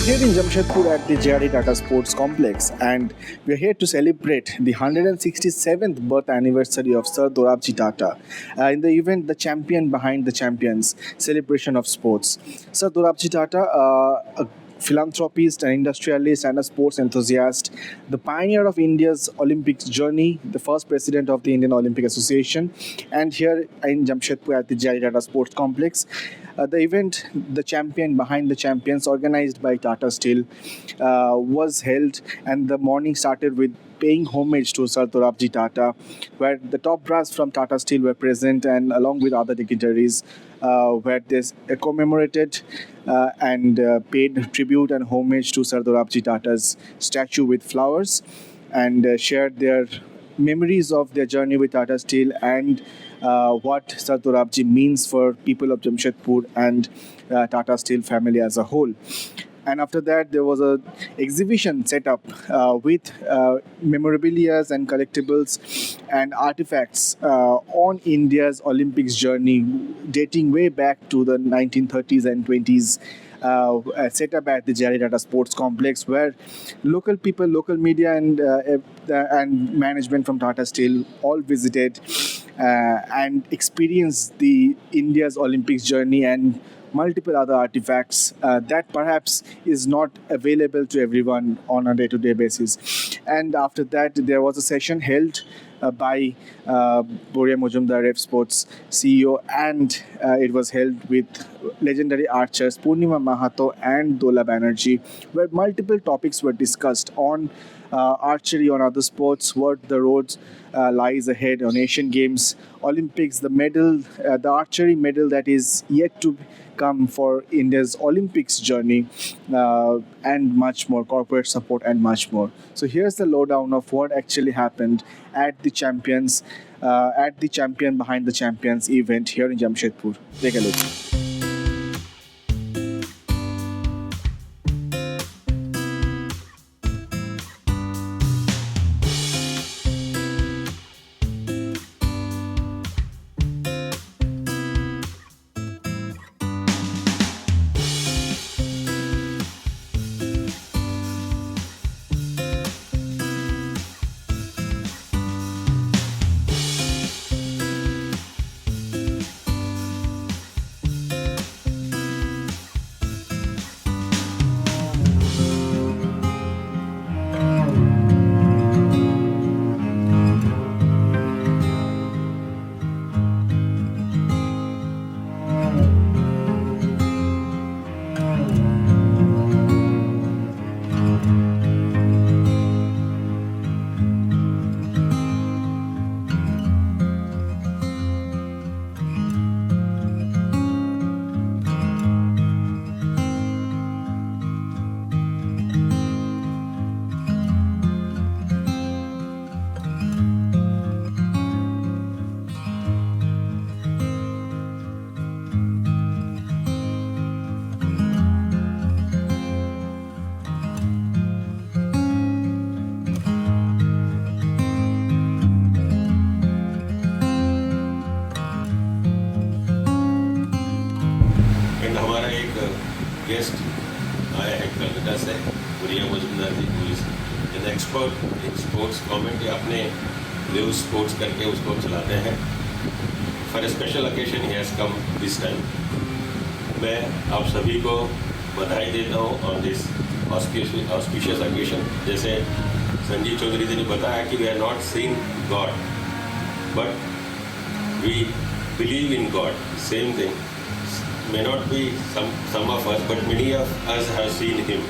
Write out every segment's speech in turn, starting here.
Here in Jamshedpur at the JRD Tata Sports Complex, and we are here to celebrate the 167th birth anniversary of Sir Dorabji Tata. In the event, the champion behind the champions, celebration of sports. Sir Dorabji Tata, a philanthropist, an industrialist, and a sports enthusiast, the pioneer of India's Olympics journey, the first president of the Indian Olympic Association, and here in Jamshedpur at the JRD Tata Sports Complex. The event, the champion behind the champions, organized by Tata Steel, was held, and the morning started with paying homage to Sir Dorabji Tata, where the top brass from Tata Steel were present, and along with other dignitaries, where they commemorated and paid tribute and homage to Sir Dorabji Tata's statue with flowers, and shared their memories of their journey with Tata Steel and what Sir Dorabji means for people of Jamshedpur and Tata Steel family as a whole. And after that, there was a exhibition set up with memorabilia and collectibles and artifacts on India's Olympics journey, dating way back to the 1930s and 20s. Set up at the JRD Tata Sports Complex, where local people, local media, and management from Tata Steel all visited and experienced the India's Olympics journey and multiple other artifacts that perhaps is not available to everyone on a day-to-day basis. And after that, there was a session held by Boria Mojumdar, F Sports CEO, and it was held with legendary archers Purnima Mahato and Dola Banerjee, where multiple topics were discussed on archery, on other sports, what the roads lies ahead on Asian Games, Olympics, the medal, the archery medal that is yet to come for India's Olympics journey, and much more, corporate support and much more. So here's the lowdown of what actually happened at the champions, at the champion behind the champions event here in Jamshedpur. Take a look. Guest आया है कलकत्ता से, Boria Majumdar ji, police an expert in sports comment, अपने news sports करके उसको चलाते हैं. For a special occasion he has come this time. मैं आप सभी को बधाई देता हूँ ऑन दिस ऑस्पिशियस ओकेजन. जैसे संजीव चौधरी जी ने बताया कि we are not seeing God but we believe in God. Same thing may not be some of us, but many of us have seen him,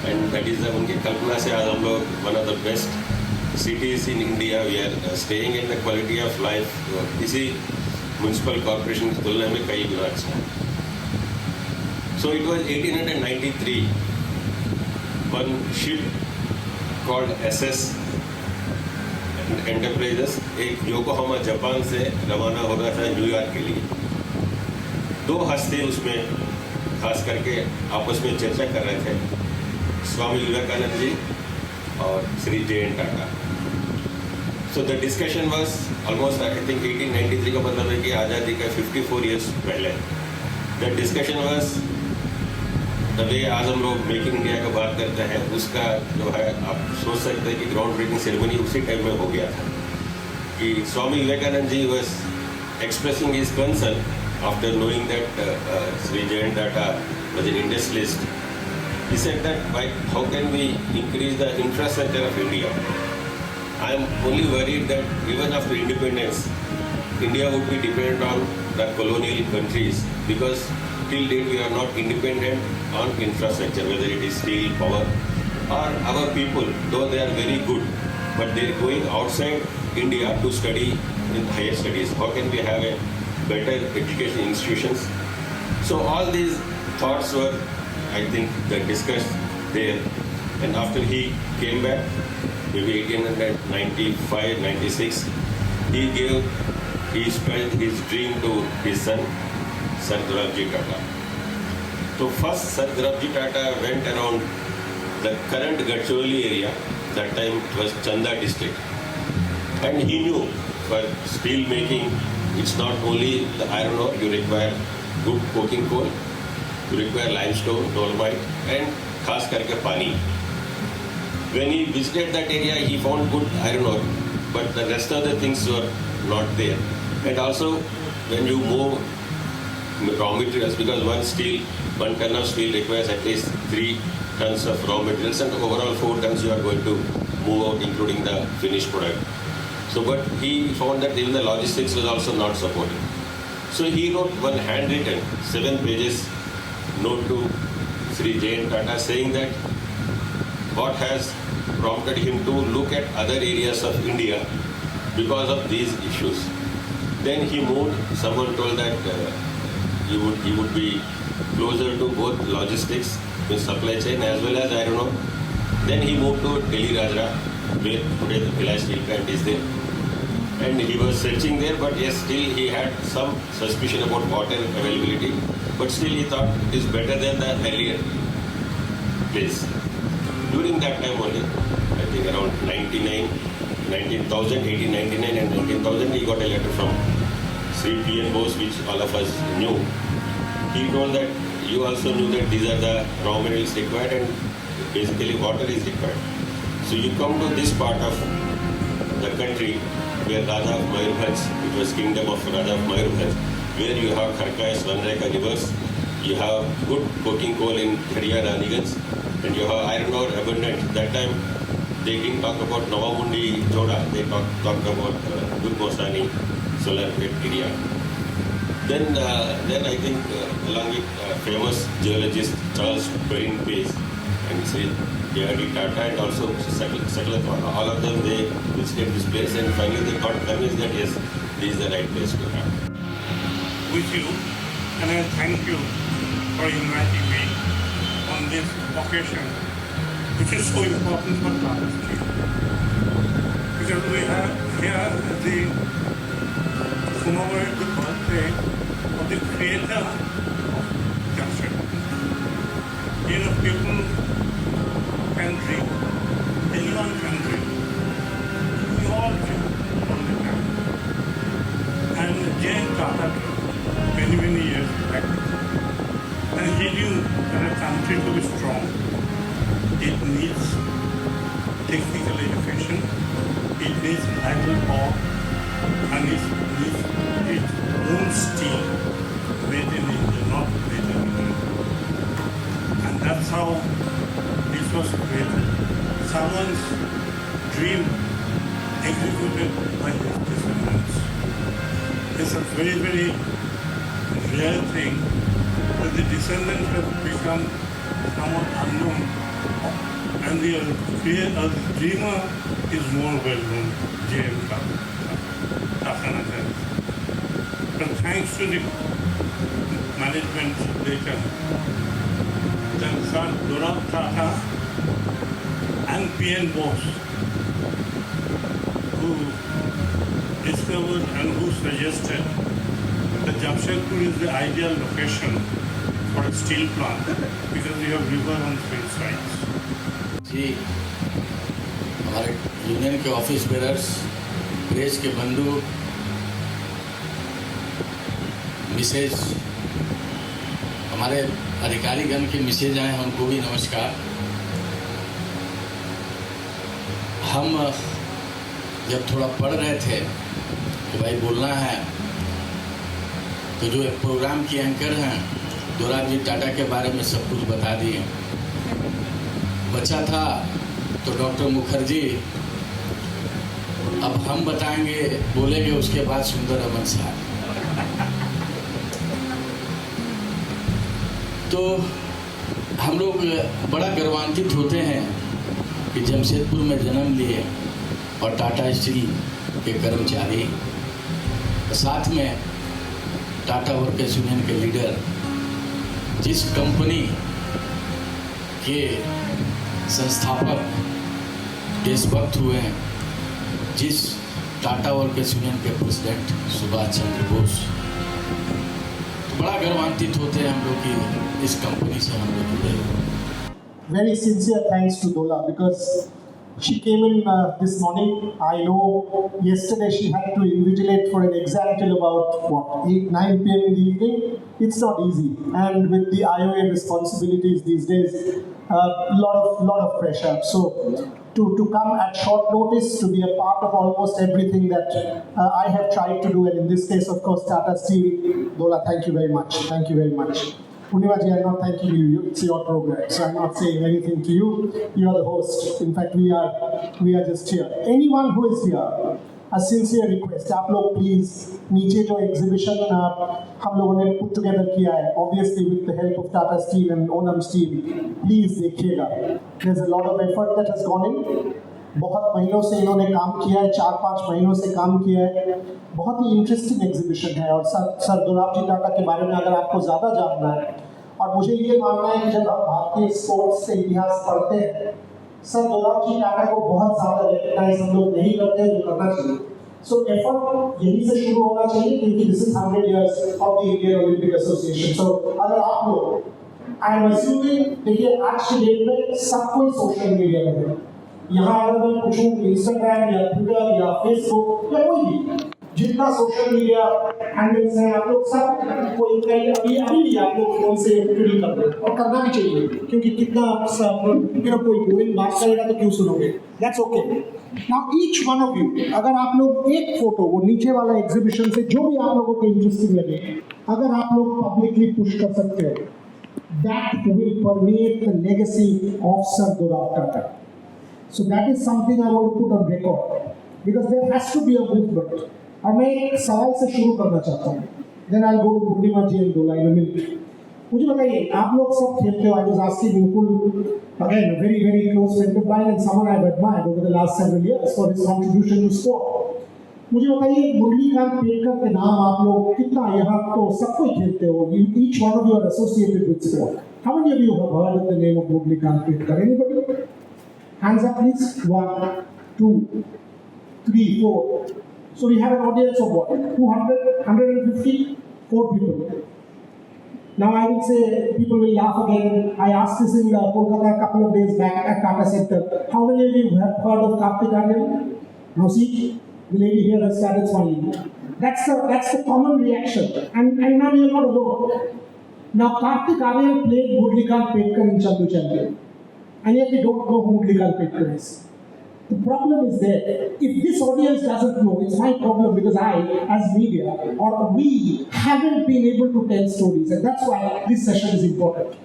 and that is उनके कल्पना से आज हम लोग one of the best cities in India. We are staying in the quality of life इसी municipal corporation की तुलना में कई गुना अच्छा है. So it was 1893. One ship called SS Enterprises एक योकोहामा जापान से रवाना हो रहा था न्यूयॉर्क के लिए. दो हस्ती उसमें खास करके आपस में चर्चा कर रहे थे, स्वामी विवेकानंद जी और Shri JN. Tata. So the discussion was almost I think 1893 का मतलब है कि आज़ादी का 54 ईयर्स पहले. The discussion was the way आज हम लोग मेक इन इंडिया की बात करते हैं, उसका जो है आप सोच सकते हैं कि ग्राउंड ब्रेकिंग सेरेमनी उसी टाइम में हो गया था कि Swami Vivekananda ji was expressing his concern after knowing that Sri Jayant Tata was an industrialist. He said that how can we increase the infrastructure of India? I am only worried that even after independence, India would be dependent on the colonial countries because till date we are not independent on infrastructure, whether it is steel, power, or our people, though they are very good, but they are going outside India to study in higher studies. How can we have a better education institutions? So all these thoughts were, I think, discussed there. And after he came back, maybe 1895, 96, he spelled his dream to his son, Sir Dorabji Tata. So first, Sir Dorabji Tata went around the current Gadchiroli area. That time it was Chanda district. And he knew for steel making, it's not only the iron ore, you require good coking coal, you require limestone, dolomite, and khas karke pani. When he visited that area, he found good iron ore, but the rest of the things were not there. And also, when you move raw materials, because one ton of steel requires at least 3 tons of raw materials, and overall 4 tons you are going to move out, including the finished product. So, but he found that even the logistics was also not supported. So he wrote one handwritten 7 pages note to Sri Jayant Tata saying that what has prompted him to look at other areas of India because of these issues. Then he moved, someone told that he would be closer to both logistics, with supply chain as well as I don't know. Then he moved to Delhi Rajra, where today the Bhilai steel plant is there. And he was searching there, but yes, still he had some suspicion about water availability. But still he thought it is better than the earlier place. During that time only, I think around 1899 and 19,000, he got a letter from Sri P.N. Bose, which all of us knew. He told that you also knew that these are the raw materials required and basically water is required. So you come to this part of the country where Raja of Mayurbhanj, it was kingdom of Raja of Mayurbhanj, where you have Kharka, Swanreka rivers, you have good coking coal in Jharia, Raniganj, and you have iron ore abundant. That time they didn't talk about Navamundi, Joda, they talked about Durkosani, solar area. Then I think along with famous geologist Charles Perrin Page and Sri J.R.D. Tata and also Saklatwala, all of them, they visited this place and finally they got convinced that yes, this is the right place to have. With you, and I thank you for inviting me on this occasion, which is so important for Tata Steel. Because we have here the commemorate the birthday of the creator of Jamshedpur. You know, people can dream, anyone can dream. We all dream all the time. And Jayant Tata many years back, and he knew that a country to be strong, it needs technical education, it needs naval power, and it needs its own steel made in India, not made in India. And that's how this was created. Someone's dream executed by his descendants. It's a very, very rare thing that the descendants have become somewhat unknown, and the dreamer is more well known, J.M. Tata. But thanks to the management later, then Sir Dorabji Tata and P.N. Bose, who discovered and who suggested that Jamshedpur is the ideal location for a steel plant because we have river on 3 sides. जी हमारे union के office bearers, देश के बंधु, Mrs, हमारे अधिकारीगण के Mrs आए हैं, उनको भी नमस्कार। हम जब थोड़ा पढ़ रहे थे कि भाई बोलना है, तो जो एक प्रोग्राम की एंकर हैं दोराबजी टाटा के बारे में सब कुछ बता दिए। बचा था तो डॉक्टर मुखर्जी, अब हम बताएंगे, बोलेंगे उसके बाद सुंदररामन साहब। तो हम लोग बड़ा गर्वान्वित होते हैं कि जमशेदपुर में जन्म लिए और टाटा स्टील के कर्मचारी, साथ में टाटा वर्कर्स यूनियन के लीडर, जिस कंपनी के संस्थापक देशभक्त हुए हैं, जिस टाटा वर्कर्स यूनियन के प्रेसिडेंट सुभाष चंद्र बोस, तो बड़ा गर्वान्वित होते हैं हम लोग कि इस कंपनी से हम लोग जुड़े हुए। Very sincere thanks to Dola because she came in this morning. I know yesterday she had to invigilate for an exam till about 8-9 p.m. in the evening. It's not easy, and with the IOA responsibilities these days, lot of pressure. So to come at short notice, to be a part of almost everything that I have tried to do, and in this case, of course, Tata Steel. Dola, thank you very much. Thank you very much. Purnimaji, I'm not thanking you. It's your program, so I'm not saying anything to you. You are the host. In fact, we are just here. Anyone who is here, a sincere request. आप लोग please नीचे जो exhibition हम लोगों ने put together किया है, obviously with the help of Tata Steel and Onam Steel, please देखिएगा. There's a lot of effort that has gone in. बहुत महीनों से इन्होंने काम किया है, 4-5 महीनों से काम किया है। बहुत ही इंटरेस्टिंग एग्जीबिशन है और सर दोराबजी टाटा के बारे में अगर आपको ज़्यादा जानना है, और मुझे ये मानना है कि जब हम भारतीय स्पोर्ट्स से इतिहास पढ़ते हैं, सर दोराबजी टाटा को बहुत ज़्यादा रिकग्नाइज हम लोग नहीं करते हैं, जो करना चाहिए। सो एफर्ट यहीं से शुरू होना चाहिए, क्योंकि this is 100 years of the Indian Olympic association. So अगर आप लोग, आई एम अज्यूमिंग, देखिए आज की डेट में सब कोई सोशल मीडिया में है। यहाँ अगर मैं पूछूं इंस्टाग्राम या ट्विटर या फेसबुक या कोई भी, जितना सोशल मीडिया हैंडल्स हैं, आप लोग सब कोई अभी भी आप लोग फोन से ट्वीट कर रहे हैं, और करना भी चाहिए, क्योंकि कितना कोई बोरिंग बात करेगा तो क्यों सुनोगे। That's okay. Now each one of you, अगर आप लोग एक फोटो वो नीचे वाला एग्जीबिशन से जो भी आप लोगों को इंटरेस्टिंग लगे, अगर आप लोग पब्लिकली पुश कर सकते हो, that will permeate the legacy of sir Dorab Tata. So that is something I want to put on record, because there has to be a movement. और मैं एक सवाल से शुरू करना चाहता हूँ, then I'll go to Purnima ji and Dola in a minute. मुझे बताइए, आप लोग सब खेलते हो। I was asking Mukul, again a very very close friend of mine and someone I've admired over the last several years for his contribution to sport. मुझे बताइए, मुरलीकांत पेटकर के नाम आप लोग कितना, यहाँ तो सब कोई खेलते हो, each one of you are associated with sport. How many of you have heard of the name of Murlikant Petkar? Anybody? Hands up please. 1, 2, 3, 4. So we have an audience of what? 200, 150, 4 people. Now I will say, people will laugh again. I asked this in Kolkata a couple of days back at Tata Center. How many of you have heard of Kartik Aaryan? Now see, the lady here has started smiling. That's the common reaction. And now you're not alone. Now Kartik Aaryan played Murlikant Petkar in Chandu Champion. And yet we don't know who Murlikant Petkar is. The problem is there. If this audience doesn't know, it's my problem, because I, as media, or we, haven't been able to tell stories, and that's why this session is important.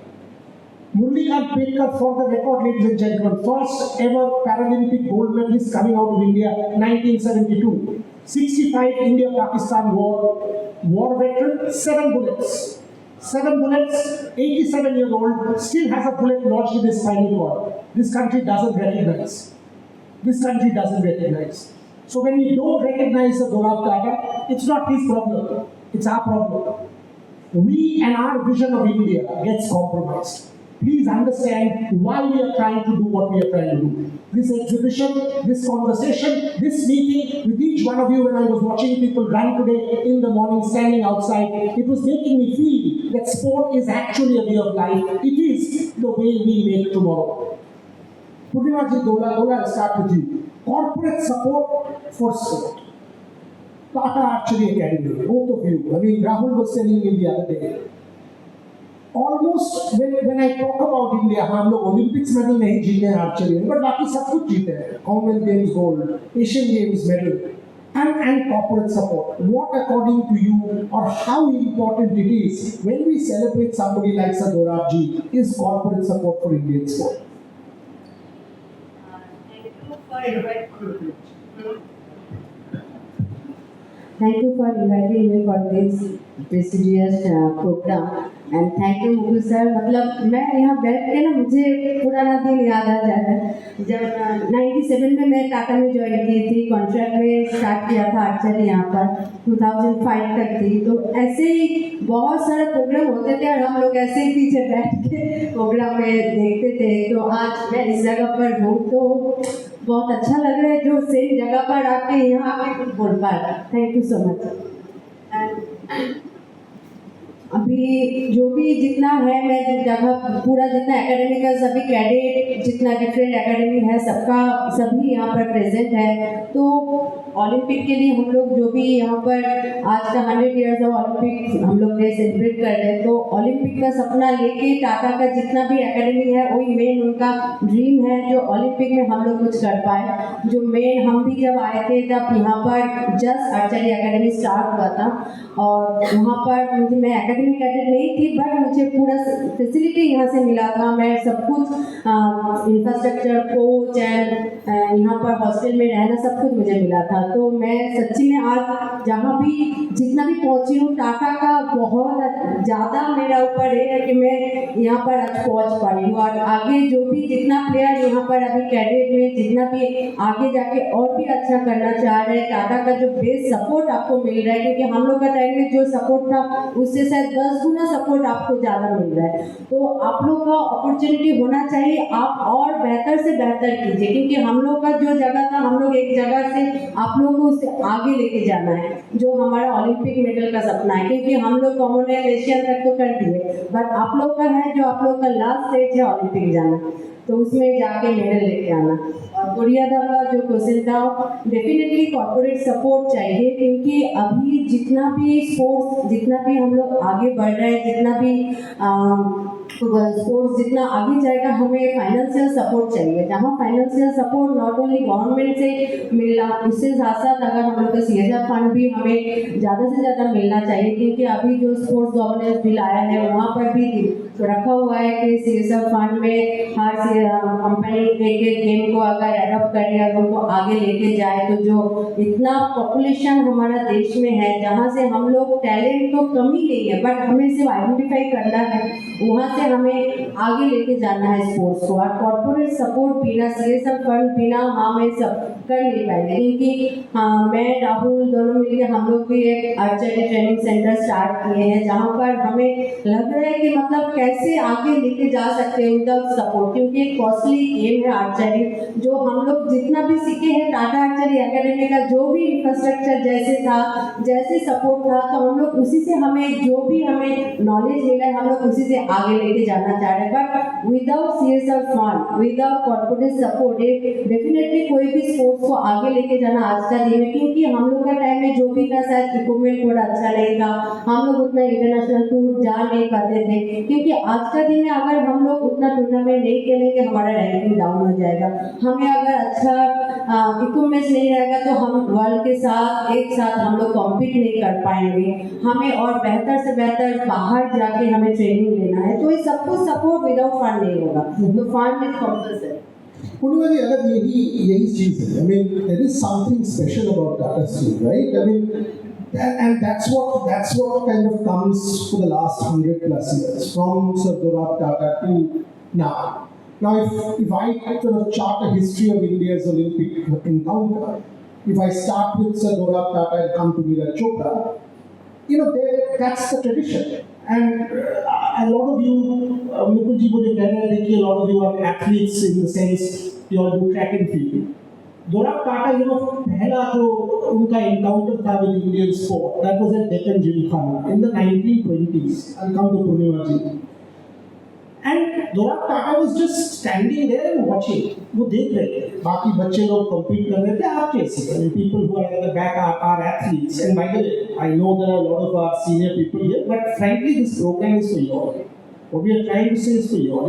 Murlikant Petkar, for the record, ladies and gentlemen, first ever Paralympic gold medalist coming out of India, 1972. 65 India-Pakistan war veteran, 7 bullets. 7 bullets, 87 years old, still has a bullet lodged in his spinal cord. This country doesn't recognize. This country doesn't recognize. So when we don't recognize the Dorab Tata, it's not his problem, it's our problem. We and our vision of India gets compromised. Please understand why we are trying to do what we are trying to do. This exhibition, this conversation, this meeting with each one of you, when I was watching people run today in the morning, standing outside, it was making me feel that sport is actually a way of life. It is the way we make tomorrow. Purnima ji, Dola, I'll start with you. Corporate support for sport. Tata Archery Academy, both of you. I mean, Rahul was telling me the other day. almost when I talk about India, हम लोग Olympics medal नहीं जीते हैं archery में, but बाकी सब कुछ जीते हैं. Commonwealth Games gold, Asian Games medal, and corporate support. What, according to you, or how important it is when we celebrate somebody like Sir Dorab ji, is corporate support for Indian sport? Thank you for inviting me for this prestigious program and thank you Mukul sir. मतलब मैं यहाँ बैठ के ना मुझे पुराना दिन याद आ जाता है जब 97 में मैं टाटा में ज्वाइन की थी, कॉन्ट्रैक्ट में स्टार्ट किया था आर्चरी यहाँ पर 2005 तक थी. तो ऐसे ही बहुत सारे प्रोग्राम होते थे और हम लोग ऐसे ही पीछे बैठ के प्रोग्राम में देखते थे. तो आज मैं इस जगह पर हूँ तो बहुत अच्छा लग रहा है जो सेम जगह पर आके यहाँ आके कुछ बोल पा रहा. Thank you so much. अभी जो भी जितना है मैं जगह पूरा जितना एकेडमी का सभी कैडेट जितना डिफरेंट एकेडमी है सबका सभी यहाँ पर प्रेजेंट है. तो ओलंपिक के लिए हम लोग जो भी यहाँ पर आज का 100 ईयर्स ऑफ ओलंपिक हम लोग ने सेलिब्रेट कर रहे हैं. तो ओलंपिक का सपना लेके टाटा का जितना भी एकेडमी है वही मेन उनका ड्रीम है जो ओलंपिक में हम लोग कुछ कर पाए. जो मेन हम भी जब आए थे तब यहाँ पर जस्ट आर्चरी एकेडमी स्टार्ट हुआ था और वहाँ पर मुझे मैं एकेडमी कैडेट नहीं थी बट मुझे पूरा फैसिलिटी यहाँ से मिला था. मैं सब कुछ इंफ्रास्ट्रक्चर कोच एंड यहाँ पर हॉस्टल में रहना सब कुछ मुझे मिला था. तो मैं सच्ची में आज जहाँ भी जितना भी पहुँची हूँ टाटा का बहुत ज़्यादा मेरा ऊपर है कि मैं यहाँ पर आज पहुँच पाई हूँ. और आगे जो भी जितना प्लेयर यहाँ पर अभी कैडेट में जितना भी आगे जाके और भी अच्छा करना चाह रहे हैं टाटा का जो बेस्ट सपोर्ट आपको मिल रहा है क्योंकि हम लोग का टाइम में जो सपोर्ट था उससे शायद 10 गुना सपोर्ट आपको ज़्यादा मिल रहा है. तो आप लोग का अपॉर्चुनिटी होना चाहिए, आप और बेहतर से बेहतर कीजिए क्योंकि हम लोग का जो जगह था हम लोग एक जगह से आप लोग को उससे आगे लेके जाना है जो हमारा ओलंपिक मेडल का सपना है. क्योंकि हम लोग कॉमनवेल्थ एशियन तक तो कर दिए बट आप लोग का है जो आप लोग का लास्ट स्टेज है ओलंपिक जाना, तो उसमें जाके मेडल लेके आना. और गुड़िया दा का जो क्वेश्चन था डेफिनेटली कॉर्पोरेट सपोर्ट चाहिए क्योंकि अभी जितना भी स्पोर्ट्स जितना भी हम लोग आगे बढ़ रहे हैं जितना भी स्पोर्ट्स जितना आगे जाएगा हमें फाइनेंशियल सपोर्ट चाहिए. जहाँ financial support not only government से मिलना उससे साथ साथ अगर हम लोग का CSR फंड भी हमें ज़्यादा से ज़्यादा मिलना चाहिए क्योंकि अभी जो स्पोर्ट्स गवर्नेंस बिल आया है वहाँ पर भी रखा हुआ है कि CSR फंड में हर कंपनी एक गेम को अगर एडॉप्ट करे अगर उनको आगे लेके जाए तो जो इतना पॉपुलेशन हमारा देश में है जहाँ से हम लोग टैलेंट तो कम ही नहीं है बट हमें सिर्फ आइडेंटिफाई करना है वहाँ से हमें आगे लेके जाना है स्पोर्ट्स को. और कॉर्पोरेट सपोर्ट बिना CSR फंड बिना हमें सब कर नहीं पाएंगे क्योंकि मैं राहुल दोनों मिलकर हम लोग भी एक आर्चरी ट्रेनिंग सेंटर स्टार्ट किए हैं जहाँ पर हमें लग रहा है कि मतलब कैसे आगे लेके जा सकते हैं विदाउट सपोर्ट क्योंकि एक कॉस्टली गेम है आर्चरी. जो हम लोग जितना भी सीखे हैं टाटा आर्चरी एकेडमी का जो भी इंफ्रास्ट्रक्चर जैसे था जैसे सपोर्ट था तो हम लोग उसी से हमें जो भी हमें नॉलेज मिला है हम लोग उसी से आगे लेके जाना चाह रहे हैं. But without CSR fund without corporate support definitely कोई भी स्पोर्ट्स को आगे लेके जाना आज का दिन है क्योंकि हम लोग का टाइम में जो भी था शायद इक्विपमेंट थोड़ा अच्छा नहीं था, हम लोग उतना इंटरनेशनल टूर जा नहीं पाते थे क्योंकि आज का दिन में अगर हम लोग उतना टूर्नामेंट नहीं खेलेंगे हमारा रैंकिंग डाउन हो जाएगा. हमें अगर अच्छा इक्विपमेंट नहीं रहेगा तो हम वर्ल्ड के साथ एक साथ हम लोग कॉम्पीट नहीं कर पाएंगे. हमें और बेहतर से बेहतर बाहर जाके हमें ट्रेनिंग लेना है तो ये सब कुछ सपोर्ट विदाउट फंड नहीं होगा. तो फंड इज कंपल्सरी. पूर्णिमा जी अगर यही चीज़ है, I mean there is something special about Tata Steel, right? I mean and that's what kind of comes for the last 100+ years from Sir Dorab Tata to now. Now, if I sort of chart a history of India's Olympic encounter, if I start with Sir Dorab Tata and come to Neeraj Chopra, that's the tradition. And a lot of you, Mukul ji मुझे कह रहे थे कि a lot of you are athletes in the sense you all do track and field. Dorab Tata, पहला जो उनका encounter था with Indian sport, that was at Deccan Gymkhana in the 1920s. I'll come to Purnima ji. And Dorab Tata was just standing there and watching. वो देख रहे थे, बाकी बच्चे लोग compete कर रहे थे आप जैसे. I mean, people who are at the back are athletes. And by the way, I know there are a lot of our senior people here, but frankly, this program is for you all. What we are trying to say is for you,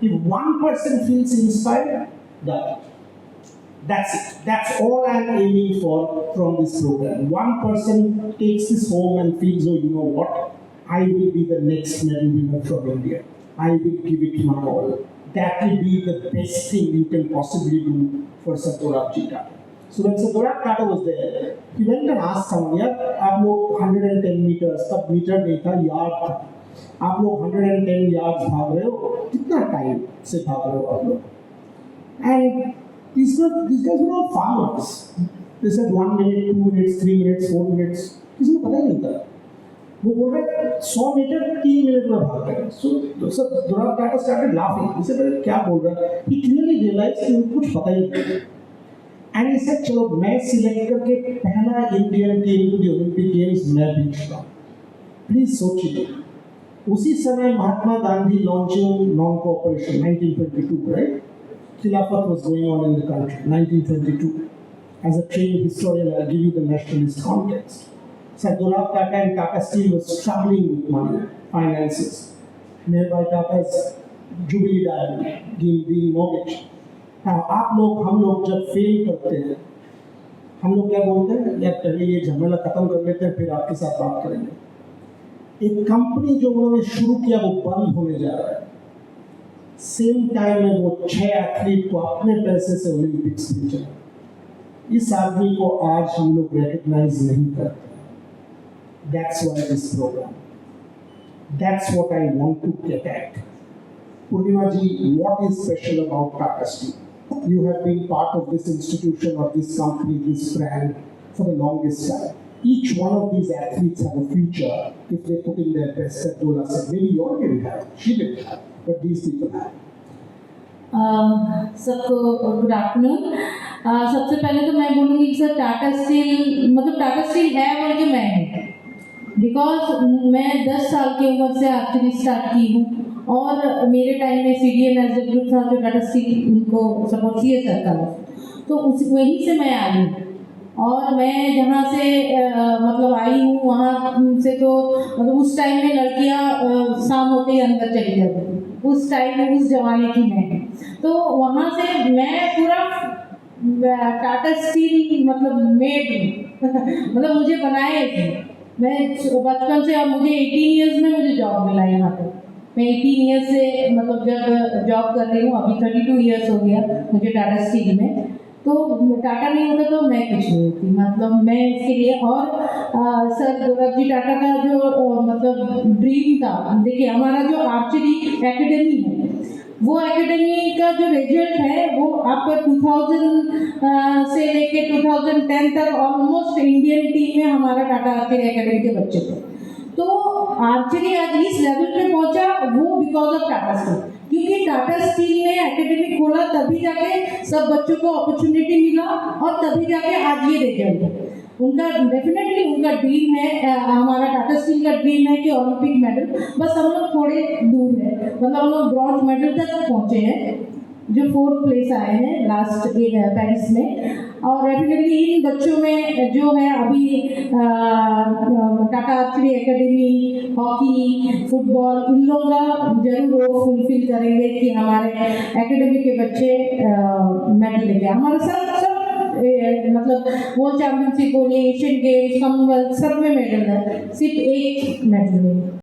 if one person feels inspired, that's it. That's all I'm aiming for from this program. One person takes this home and feels, oh, you know what? I will be the next medal winner from India. I will give it my all. That will be the best thing you can possibly do for Satyarth Tata. So when Satyarth Tata was there, he went and asked someone, यार आप लोग 110 meters, तब metre नहीं था, yard था. आप लोग 110 yards भाग रहे हो, कितना टाइम से भाग रहे हो आप लोग? And these guys were all farmers. They said 1 minute, 2 minutes, 3 minutes, 4 minutes. किसी को पता ही नहीं था. वो बोल रहे 100 मीटर 3 मिनट में भाग रहे हैं. So Satyarth Tata started laughing. इसे पहले क्या बोल रहा है? He clearly realized कि उनको कुछ पता ही नहीं. And he said, चलो मैं सिलेक्ट करके पहला इंडियन टीम को ओलंपिक गेम्स मैं भेजता हूँ. प्लीज सोचिए, उसी समय Mahatma Gandhi launching non cooperation 1922, right? Khilafat was going on in the country, 1922. As a trained historian, I'll give you the nationalist context. Satyarth Tata and Tata Steel was struggling with money, finances. Nearby Tata's Jubilee Diamond being mortgaged. हाँ, आप लोग हम लोग जब fail करते हैं, हम लोग क्या बोलते हैं, यार पहले ये झमेला खत्म कर लेते हैं, फिर आपके साथ बात करेंगे. एक कंपनी जो उन्होंने शुरू किया वो बंद होने जा रहा है. सेम टाइम में वो 6 एथलीट को अपने पैसे से ओलंपिक्स में चला. इस आदमी को आज हम लोग रिकॉग्नाइज नहीं करते. That's why this programme, that's what I want to get at. Purnima ji, what is special about Tata Steel? You have been part of this institution or this company, this brand for the longest time. Each one of these athletes have a future if they put in their best. As Dola said, maybe you didn't have, she didn't have, but these people have. सबको good afternoon. सबसे पहले तो मैं बोलूँगी कि sir Tata steel मतलब Tata steel है बोल के मैं हूँ, बिकॉज मैं 10 साल की उम्र से एक्चुअली स्टार्ट की हूँ और मेरे टाइम में CDN एज ए ग्रुप था जो टाटा स्टील उनको सपोर्ट किए करता था, तो उस वहीं से मैं आई हूँ. और मैं जहाँ से मतलब आई हूँ वहाँ से तो मतलब उस टाइम में लड़कियाँ शाम होते ही अंदर चली जाती थी. उस टाइम में उस जमाने की मैं, तो वहाँ से मैं पूरा टाटा स्टील मतलब मेड मतलब मुझे बनाए थे. मैं बचपन से, अब मुझे 18 ईयर्स में मुझे जॉब मिला यहाँ पर. मैं 18 ईयर्स से मतलब जब जॉब कर रही हूँ, अभी 32 ईयर्स हो गया मुझे टाटा स्टील में. तो टाटा नहीं होता तो मैं कुछ नहीं होती, मतलब मैं इसके लिए. और सर Satyarth टाटा का जो मतलब ड्रीम था, देखिए हमारा जो आर्चरी एकेडमी है वो एकेडमी का जो रिजल्ट है वो आपका 2000 से लेके 2010 तक ऑलमोस्ट इंडियन टीम में हमारा टाटा आर्चरी एकेडमी के बच्चे थे. तो आर्चरी आज इस लेवल पे पहुंचा वो बिकॉज ऑफ टाटा स्टील, क्योंकि टाटा स्टील ने एकेडमी खोला तभी जाके सब बच्चों को अपॉर्चुनिटी मिला और तभी जाके आज ये रिजल्ट है. उनका डेफिनेटली उनका ड्रीम है, हमारा टाटा स्टील का ड्रीम है कि ओलंपिक मेडल, बस हम लोग थोड़े दूर है, मतलब हम लोग ब्रॉन्ज मेडल तक पहुँचे हैं जो 4th प्लेस आए हैं लास्ट पेरिस में. और डेफिनेटली इन बच्चों में जो है अभी Tata archery academy, hockey, football, इन लोगों का जरूर वो फुलफिल करेंगे कि हमारे एकेडमी के बच्चे मेडल लेके. हमारे सब मतलब वर्ल्ड चैंपियनशिप हो गई, एशियन गेम्स, कॉमनवेल्थ, सब में मेडल है, सिर्फ एक मेडल नहीं.